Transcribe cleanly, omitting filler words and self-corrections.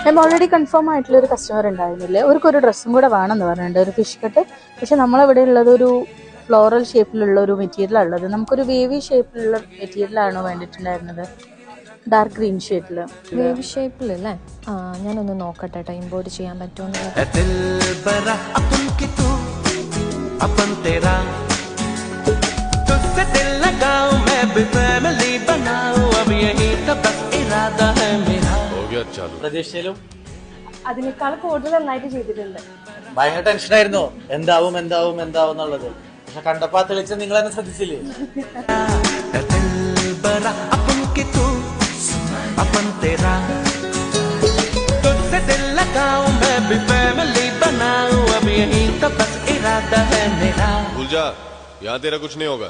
ഞാൻ already confirm ആയിട്ടുള്ള ഒരു കസ്റ്റമർ ഉണ്ടായിരുന്നില്ലേ, ഒരു ഡ്രസ്സും കൂടെ വേണമെന്ന് പറഞ്ഞിട്ടുണ്ട്, ഒരു ഫിഷ് കട്ട്. പക്ഷെ നമ്മളവിടെ ഉള്ളത് ഒരു ഫ്ലോറൽ ഷേപ്പിലുള്ള ഒരു മെറ്റീരിയലാണ് ഉള്ളത്. നമുക്കൊരു വേവി ഷേപ്പിലുള്ള മെറ്റീരിയലാണ് വേണ്ടിയിട്ടുണ്ടായിരുന്നത്, ഡാർക്ക് ഗ്രീൻ ഷെയ്ഡിൽ. വേവി ഷേപ്പിലല്ലേ? ഞാനൊന്ന് നോക്കട്ടെ കേട്ടോ, ഇമ്പോർട്ട് ചെയ്യാൻ പറ്റുമെന്ന്. പ്രതീക്ഷയിലും അതിനേക്കാൾ കൂടുതൽ നന്നായിട്ട് ചെയ്തിട്ടുണ്ട്. ഭയങ്കര ടെൻഷനായിരുന്നു, എന്താവും എന്താവും എന്താവും എന്നുള്ളത്. പക്ഷെ കണ്ടപ്പോ ആ തെളിച്ച നിങ്ങൾ തന്നെ ശ്രദ്ധിച്ചില്ലേ? भूल जा, यहाँ तेरा कुछ नहीं होगा.